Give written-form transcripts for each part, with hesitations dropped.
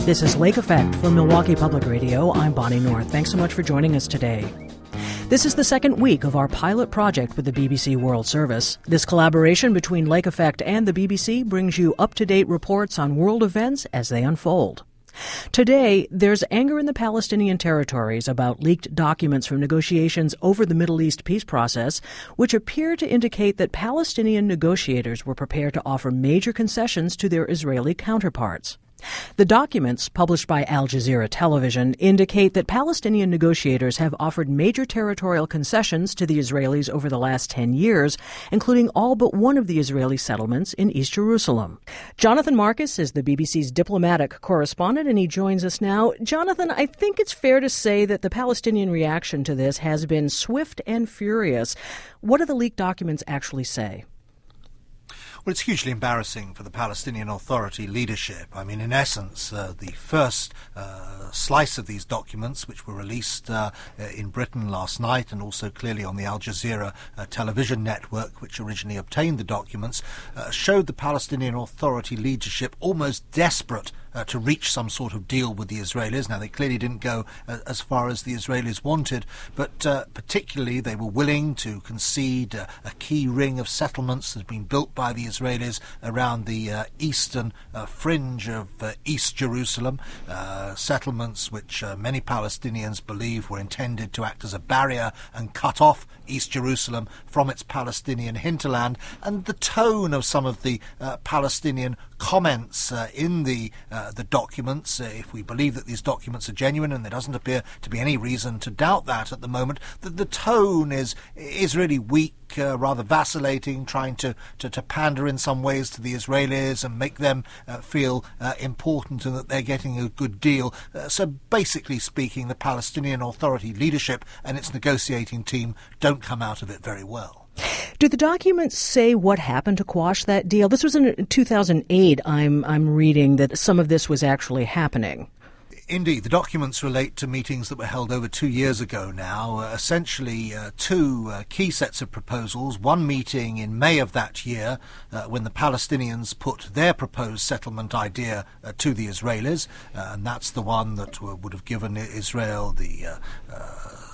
This is Lake Effect from Milwaukee Public Radio. I'm Bonnie North. Thanks so much for joining us today. This is the second week of our pilot project with the BBC World Service. This collaboration between Lake Effect and the BBC brings you up-to-date reports on world events as they unfold. Today, there's anger in the Palestinian territories about leaked documents from negotiations over the Middle East peace process, which appear to indicate that Palestinian negotiators were prepared to offer major concessions to their Israeli counterparts. The documents, published by Al Jazeera Television, indicate that Palestinian negotiators have offered major territorial concessions to the Israelis over the last 10 years, including all but one of the Israeli settlements in East Jerusalem. Jonathan Marcus is the BBC's diplomatic correspondent, and he joins us now. Jonathan, I think it's fair to say that the Palestinian reaction to this has been swift and furious. What do the leaked documents actually say? Well, it's hugely embarrassing for the Palestinian Authority leadership. I mean, in essence, the first slice of these documents, which were released in Britain last night and also clearly on the Al Jazeera television network, which originally obtained the documents, showed the Palestinian Authority leadership almost desperate to reach some sort of deal with the Israelis. Now, they clearly didn't go as far as the Israelis wanted, but particularly they were willing to concede a key ring of settlements that had been built by the Israelis around the eastern fringe of East Jerusalem, settlements which many Palestinians believe were intended to act as a barrier and cut off East Jerusalem from its Palestinian hinterland. And the tone of some of the Palestinian comments in the documents, if we believe that these documents are genuine, and there doesn't appear to be any reason to doubt that at the moment, that the tone is really weak, rather vacillating, trying to pander in some ways to the Israelis and make them feel important and that they're getting a good deal. So basically speaking, the Palestinian Authority leadership and its negotiating team don't come out of it very well. Do the documents say what happened to quash that deal? This was in 2008. I'm reading that some of this was actually happening. Indeed, the documents relate to meetings that were held over 2 years ago now, essentially two key sets of proposals. One meeting in May of that year when the Palestinians put their proposed settlement idea to the Israelis, and that's the one that would have given Israel the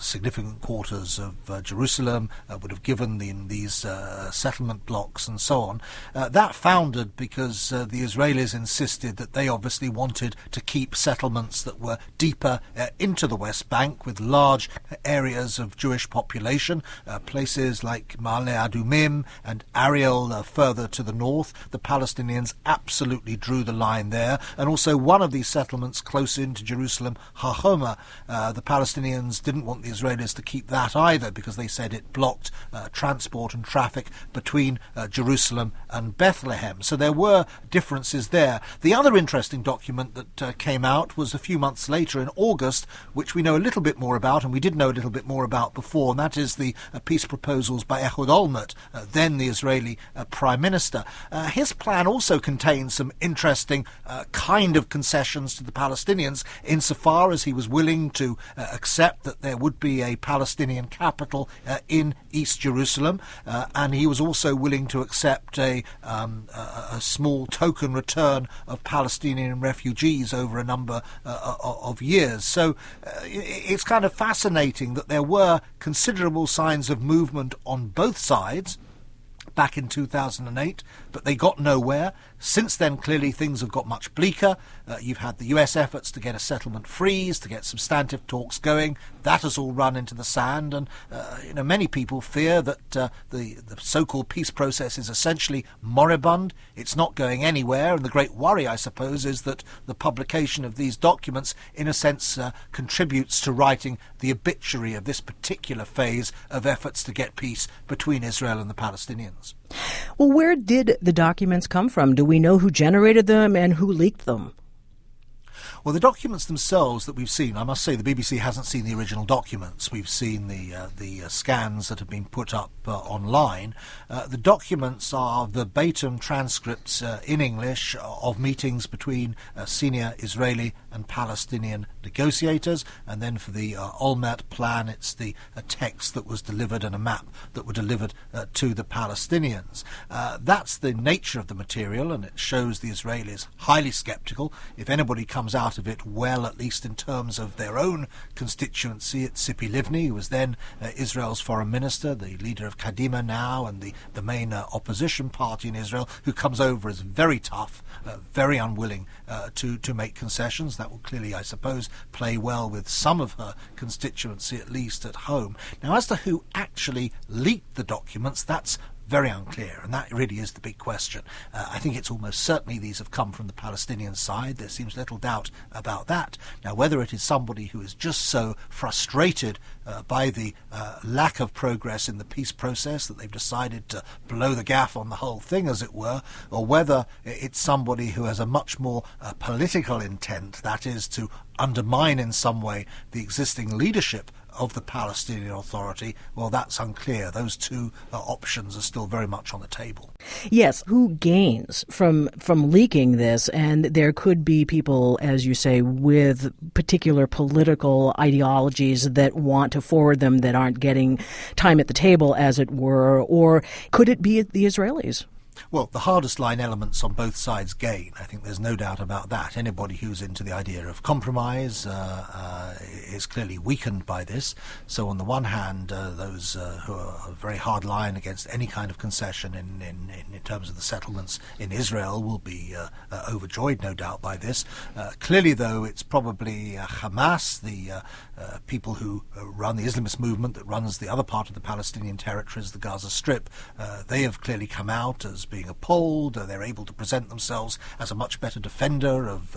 significant quarters of Jerusalem, would have given these settlement blocks and so on. That foundered because the Israelis insisted that they obviously wanted to keep settlements that were deeper into the West Bank with large areas of Jewish population, places like Ma'ale Adumim and Ariel further to the north. The Palestinians absolutely drew the line there, and also one of these settlements close into Jerusalem, Hachoma. The Palestinians didn't want the Israelis to keep that either because they said it blocked transport and traffic between Jerusalem and Bethlehem. So there were differences there. The other interesting document that came out was a few months later in August, which we know a little bit more about, and we did know a little bit more about before, and that is the peace proposals by Ehud Olmert, then the Israeli Prime Minister. His plan also contained some interesting kind of concessions to the Palestinians, insofar as he was willing to accept that there would be a Palestinian capital in East Jerusalem, and he was also willing to accept a small token return of Palestinian refugees over a number of years. So it's kind of fascinating that there were considerable signs of movement on both sides back in 2008, but they got nowhere. Since then, clearly, things have got much bleaker. You've had the US efforts to get a settlement freeze, to get substantive talks going. That has all run into the sand, and many people fear that the so-called peace process is essentially moribund. It's not going anywhere, and the great worry, I suppose, is that the publication of these documents, in a sense, contributes to writing the obituary of this particular phase of efforts to get peace between Israel and the Palestinians. Well, where did the documents come from? Do we know who generated them and who leaked them? Well, the documents themselves that we've seen, I must say the BBC hasn't seen the original documents. We've seen the scans that have been put up online. The documents are verbatim transcripts in English of meetings between senior Israeli and Palestinian negotiators, and then for the Olmert plan, it's the text that was delivered and a map that were delivered to the Palestinians. That's the nature of the material, and it shows the Israelis highly sceptical. If anybody comes out out of it well, at least in terms of their own constituency. It's Tzipi Livni, who was then Israel's foreign minister, the leader of Kadima now, and the main opposition party in Israel, who comes over as very tough, very unwilling to make concessions. That will clearly, I suppose, play well with some of her constituency, at least at home. Now, as to who actually leaked the documents, that's very unclear, and that really is the big question. I think it's almost certainly these have come from the Palestinian side. There seems little doubt about that. Now, whether it is somebody who is just so frustrated by the lack of progress in the peace process that they've decided to blow the gaff on the whole thing, as it were, or whether it's somebody who has a much more political intent, that is, to undermine in some way the existing leadership of the Palestinian Authority, well, that's unclear. Those two options are still very much on the table. Yes, who gains from leaking this? And there could be people, as you say, with particular political ideologies that want to forward them that aren't getting time at the table, as it were, or could it be the Israelis? Well, the hardest line elements on both sides gain. I think there's no doubt about that. Anybody who's into the idea of compromise is clearly weakened by this. So on the one hand, those who are very hard line against any kind of concession in terms of the settlements in Israel will be overjoyed, no doubt, by this. Clearly, though, it's probably Hamas, the people who run the Islamist movement that runs the other part of the Palestinian territories, the Gaza Strip. They have clearly come out as being appalled. They're able to present themselves as a much better defender of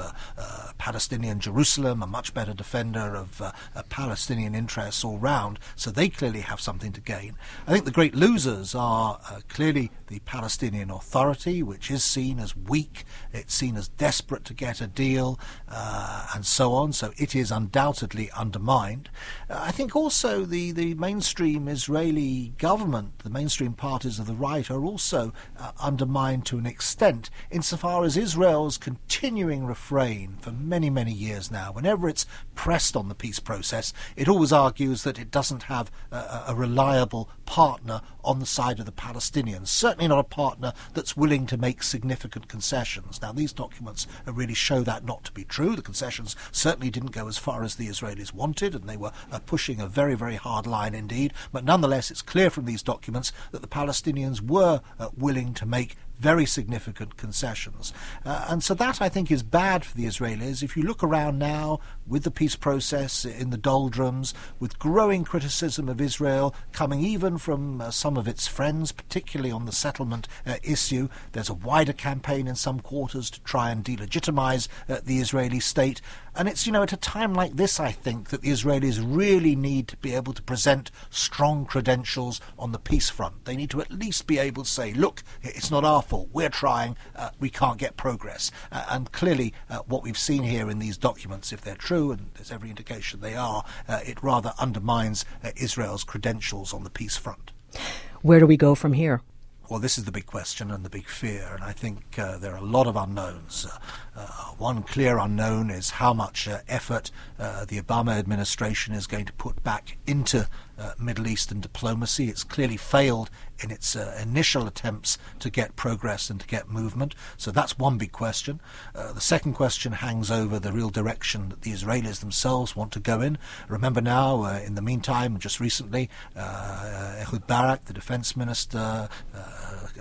Palestinian Jerusalem, a much better defender of Palestinian interests all round. So they clearly have something to gain. I think the great losers are clearly the Palestinian Authority, which is seen as weak. It's seen as desperate to get a deal, and so on. So it is undoubtedly undermined. I think also the mainstream Israeli government, the mainstream parties of the right, are also undermined to an extent, insofar as Israel's continuing refrain for many, many years now, whenever it's pressed on the peace process, it always argues that it doesn't have a reliable partner on the side of the Palestinians, certainly not a partner that's willing to make significant concessions. Now, these documents really show that not to be true. The concessions certainly didn't go as far as the Israelis wanted, and they were pushing a very, very hard line indeed. But nonetheless, it's clear from these documents that the Palestinians were willing to make very significant concessions. And so that, I think, is bad for the Israelis. If you look around now with the peace process in the doldrums, with growing criticism of Israel coming even from some of its friends, particularly on the settlement issue, there's a wider campaign in some quarters to try and delegitimize the Israeli state. And it's, at a time like this, I think, that the Israelis really need to be able to present strong credentials on the peace front. They need to at least be able to say, look, it's not our fault. We're trying. We can't get progress. And clearly what we've seen here in these documents, if they're true, and there's every indication they are, it rather undermines Israel's credentials on the peace front. Where do we go from here? Well, this is the big question and the big fear, and I think there are a lot of unknowns. One clear unknown is how much effort the Obama administration is going to put back into Middle Eastern diplomacy. It's clearly failed in its initial attempts to get progress and to get movement. So that's one big question. The second question hangs over the real direction that the Israelis themselves want to go in. Remember now, in the meantime, just recently, Ehud Barak, the defense minister,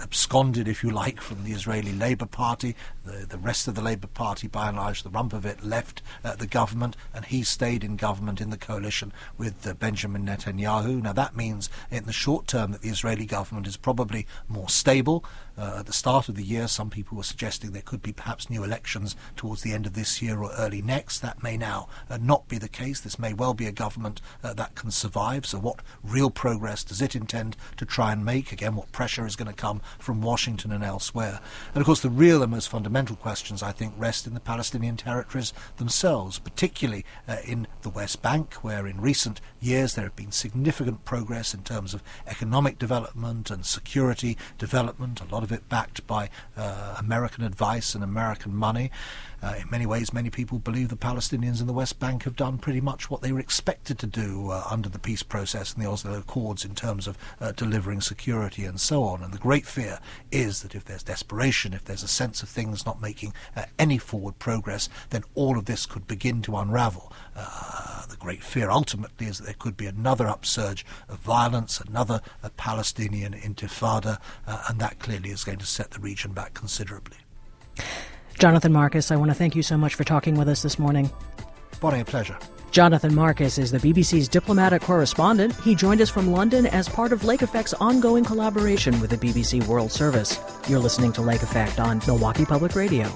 absconded, if you like, from the Israeli Labour Party. The rest of the Labour Party, by and large, the rump of it, left the government, and he stayed in government in the coalition with Benjamin Netanyahu. Now, that means in the short term that the Israeli government is probably more stable. At the start of the year, some people were suggesting there could be perhaps new elections towards the end of this year or early next. That may now not be the case. This may well be a government that can survive. So what real progress does it intend to try and make? Again, what pressure is going to come from Washington and elsewhere? And of course, the real and most fundamental questions, I think, rest in the Palestinian territories themselves, particularly in the West Bank, where in recent years there have been significant progress in terms of economic development, development and security development, a lot of it backed by American advice and American money. In many ways, many people believe the Palestinians in the West Bank have done pretty much what they were expected to do under the peace process and the Oslo Accords in terms of delivering security and so on. And the great fear is that if there's desperation, if there's a sense of things not making any forward progress, then all of this could begin to unravel. The great fear ultimately is that there could be another upsurge of violence, another Palestinian intifada, and that clearly is going to set the region back considerably. Jonathan Marcus, I want to thank you so much for talking with us this morning. Bonnie, a pleasure. Jonathan Marcus is the BBC's diplomatic correspondent. He joined us from London as part of Lake Effect's ongoing collaboration with the BBC World Service. You're listening to Lake Effect on Milwaukee Public Radio.